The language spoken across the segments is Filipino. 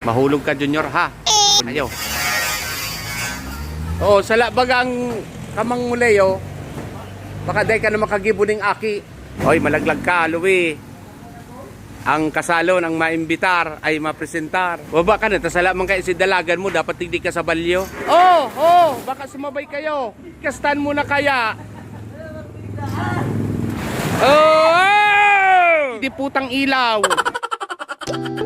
Mahulog ka, Junior, ha? Ayo. Oo, sala bagang kamang muleo. Baka day ka na makagibuning aki. Hoy, malaglag ka, Louie. Ang kasalo ng maimbitar ay mapresentar. Baba ka na, tasala man kayo si dalagan mo, dapat hindi ka sa balyo. Baka sumabay kayo. Kastan mo na kaya. Hindi putang ilaw.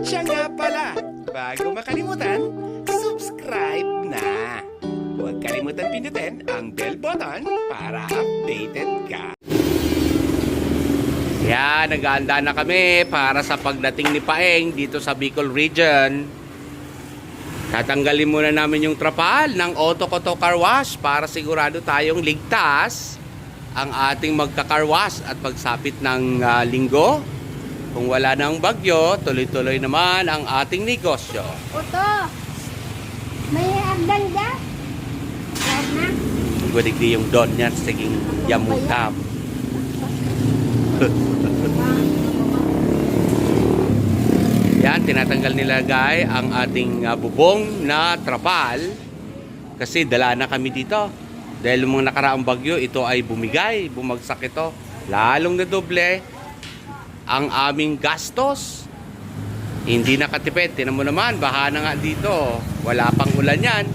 Siya nga pala, bago makalimutan, subscribe na. Huwag kalimutan pindutin ang bell button para updated ka. Yan, nag-aanda na kami para sa pagdating ni Paeng dito sa Bicol Region. Tatanggalin muna namin yung trapal ng Otokoto Car Wash para sigurado tayong ligtas ang ating magka-carwash at pagsapit ng linggo. Kung wala nang bagyo, tuloy-tuloy naman ang ating negosyo. Oto, may hagdan dyan? Lahat na? Gudigdi yung don niya, siging yamutab. Yan, tinatanggal nila guys ang ating bubong na trapal kasi dala na kami dito. Dahil mga nakaraang bagyo, ito ay bumagsak ito. Lalong na doble ang aming gastos. Hindi nakatipid. Tinan mo naman, baha na nga dito. Wala pang ulan yan.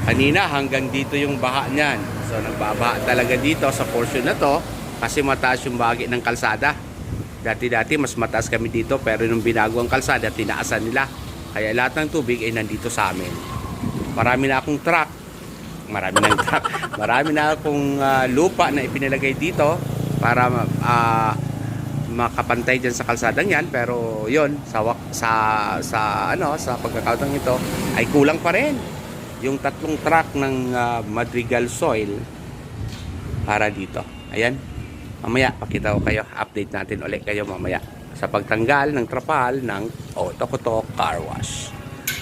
Kanina hanggang dito yung baha niyan. So nagbabaha talaga dito sa portion na to kasi mataas yung bahagi ng kalsada. Dati-dati mas mataas kami dito pero nung binago ang kalsada, tinaasan nila. Kaya lahat ng tubig ay nandito sa amin. Marami na akong truck. Marami na akong lupa na ipinalagay dito para makapantay dyan sa kalsadang yan. Pero yon sa pagkakataong ito ay kulang pa rin yung 3 truck ng Madrigal soil para dito. Ayan, mamaya pakita ko kayo, update natin ulit kayo mamaya sa pagtanggal ng trapal ng Otokoto Car Wash.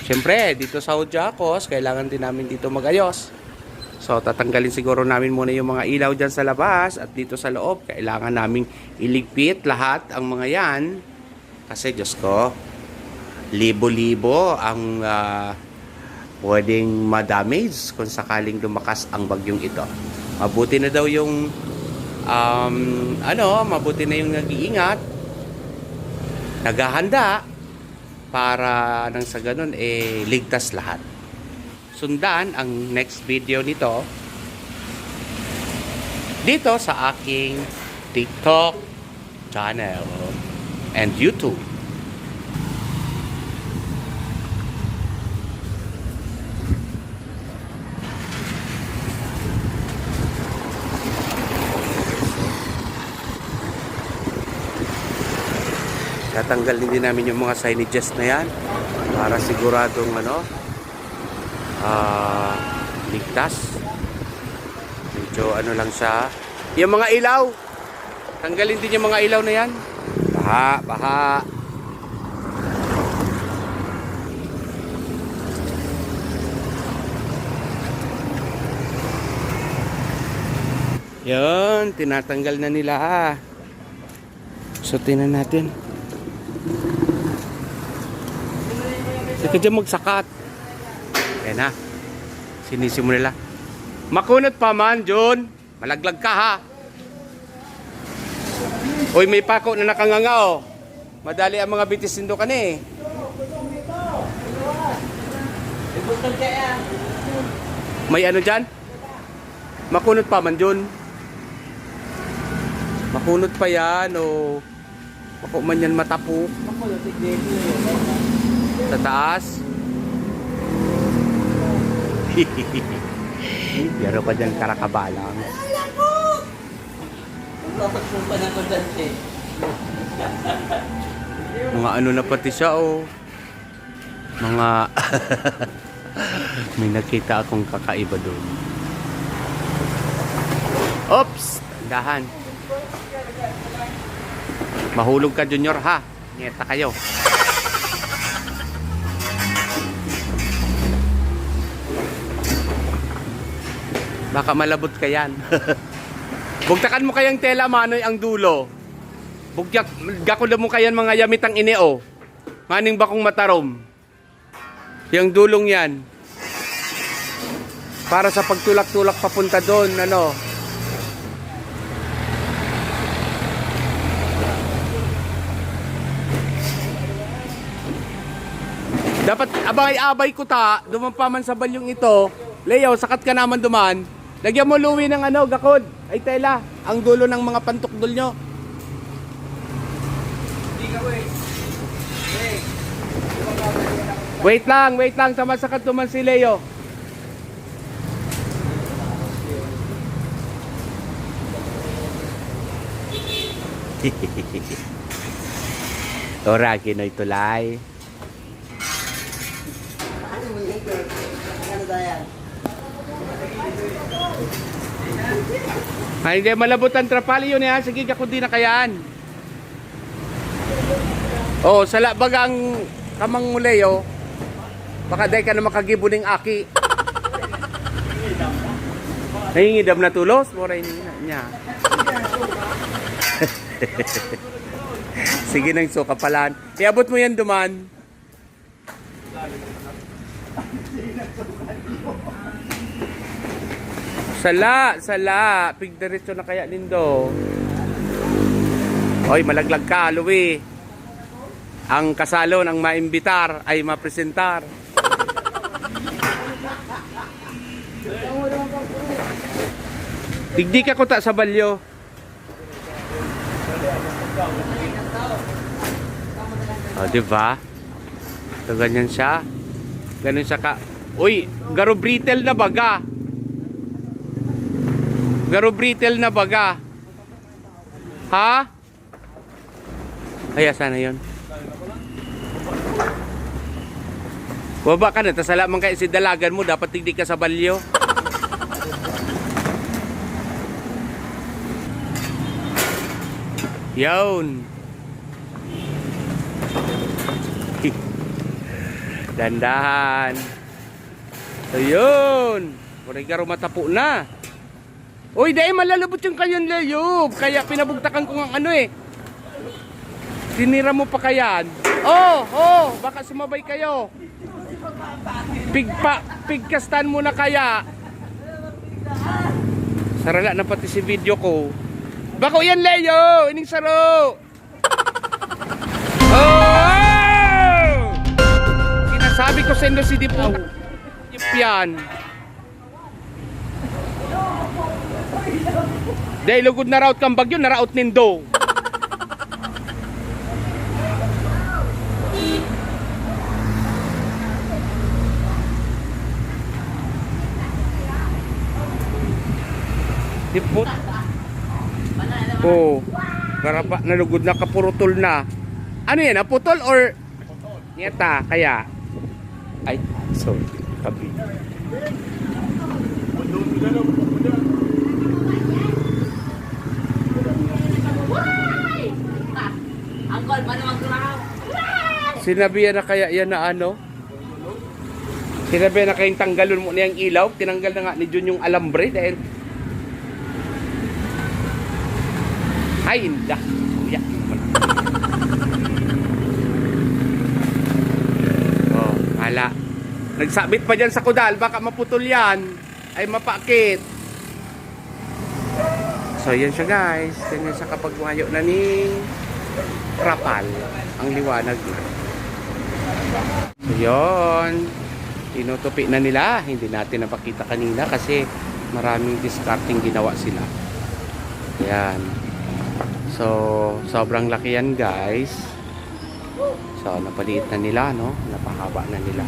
Siyempre dito sa Odiacos kailangan din namin dito magayos. So tatanggalin siguro namin muna yung mga ilaw dyan sa labas at dito sa loob kailangan naming iligpit lahat ang mga yan kasi Diyos ko, libo-libo ang pwedeng madamage kung sakaling lumakas ang bagyong ito. Mabuti na daw yung mabuti na yung nag-iingat, naghahanda para nang sa ganun ligtas lahat. Sundan ang next video nito dito sa aking TikTok channel and YouTube. Tatanggalin din namin yung mga signages na yan para siguradong ligtas. Medyo lang siya. Yung mga ilaw, tanggalin din yung mga ilaw na yan. Baha. Yan, tinatanggal na nila. So, tingnan natin. Sige dyan magsakat. Ayan na. Sinisi mo nila. Makunot pa man, John. Malaglag ka, ha? Uy, may pako na nakanganga, oh. Madali ang mga bitisindo ka na, eh. May ano dyan? Makunot pa man, John. Makunot pa yan, oh. Bako man yan matapok. Sa taas. Yaro pa dyan karakabalang. Mga ano na pati siya, oh. Mga may nakita akong kakaiba doon. Oops! Tandahan. Mahulog ka, Junior, ha? Ngeta kayo. Baka malabot ka yan. Bugtakan mo kayang tela, manoy ang dulo. Bugyak, gakula mo kayan mga yamitang ineo. Maning bakong matarom. Yung dulong yan. Para sa pagtulak-tulak papunta doon, ano. Dapat abay-abay ko ta, duman pa man sa balyong ito. Leo, sakat ka naman duman. Lagyan mo luwi ng ano, gakod. Ay tela, ang dulo ng mga pantukdol nyo. Wait lang, sama sakat duman si Leo. Ora, kinoy tulay. Ay, hindi malabot ang trapali yun yan. Sige, ako di na kayaan. Oh, sala baga ang kamang mulay, oh. Baka day ka na makagibuning aki. Nahingidam na tulos. Moray niya. Sige nang sukapalan. Iabot mo yan duman. Sala. Pigdiretso na kaya nindo. Oy, malaglag ka, Louie. Ang kasalo ng maimbitar ay mapresentar. Digdi ka ko ta sa balyo. Oh, diba? So, ganyan siya. Ganun siya ka. Uy, garobritel na baga. Garobritel na baga. Ha? Kaya sana yun. Waba ka na. Tasala man kayo si dalagan mo. Dapat tigdi ka sa balyo. Yun. Dandahan. So yun. Muray garo matapo na. Uy, dahil malalabot yung kayon layob. Kaya pinabugtakan ko ng ano eh. Tinira mo pa kayan. Oh, baka sumabay kayo. Pigkastan mo na kaya. Sarala na pati si video ko. Bako yan Leo, ining saro. Oh! Sinasabi ko sa inyo si Dipo. Yan. Dahil lugod na route kang bagyo, na route nindo. Dipot. Oh, karapa na lugod na kapurutol na. Ano yan, naputol or niyata kaya? Ay, sorry, kabi. Sinabihan na kaya yan na ano? Sinabihan na kayong tanggalon mo niyang ilaw. Tinanggal na nga ni Jun yung alambre dahil ay indah. Kuya. Oh, hala. Nagsabit pa dyan sa kudal. Baka maputol yan. Ay mapakit. So yan siya guys. Ganyan siya kapag wayo na ni Trapal. Ang liwanag na. So yun. Tinutupi na nila. Hindi natin napakita kanina kasi maraming discarding ginawa sila. Yan. So sobrang laki yan guys. So napaliit na nila, no? Napahaba na nila.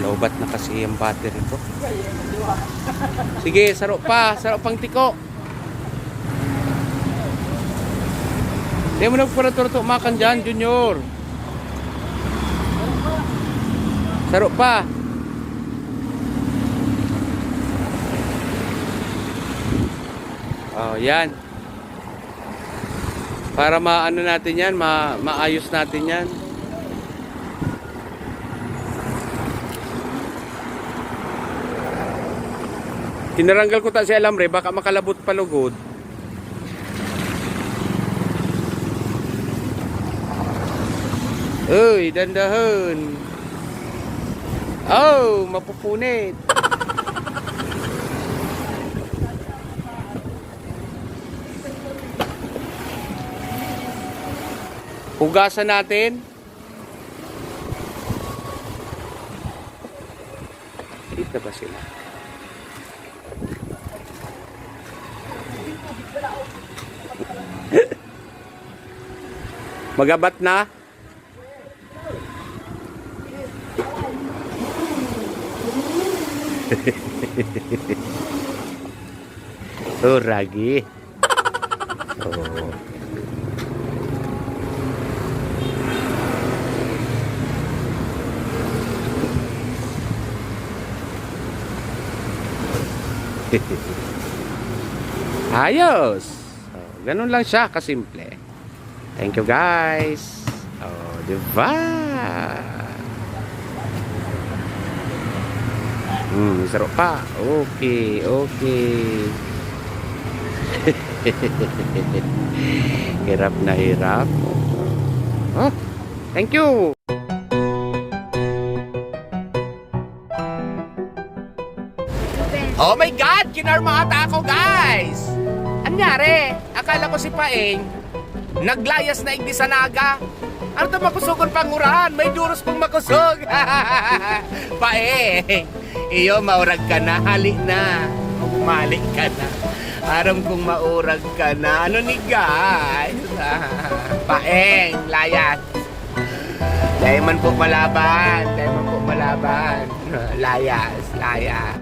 Lobat na kasi yung battery ko. Sige, saro pa. Saro pang tiko. Hindi mo nagparaturto makan dyan, Junior. Saro pa. Oh, yan. Para maano natin yan, maayos natin yan. Tinaranggal ko ta si alambre, baka makalabot palugod. Uy, dandahan. Oh, mapupunit. Hugasan natin. Dito ba sila? Magabat na? Oh, ragi. Oh. Ayos. Oh, ganun lang siya kasimple. Thank you guys. Oh, diba? Sarap pa. Okay, okay. Hirap na hirap. Oh, thank you. Oh my God! Kinarma ata ako, guys! Anyari? Akala ko si Paeng naglayas na igdi sa naga. Ano ito makusugon pangurahan? May duros pang makusog. Paeng, iyo maurag ka na. Hali na. Umalik ka na. Aram kong maurag ka na. Ano ni guys? Paeng, layas. Dahil man po malaban. Dahil man po malaban. Layas, layas.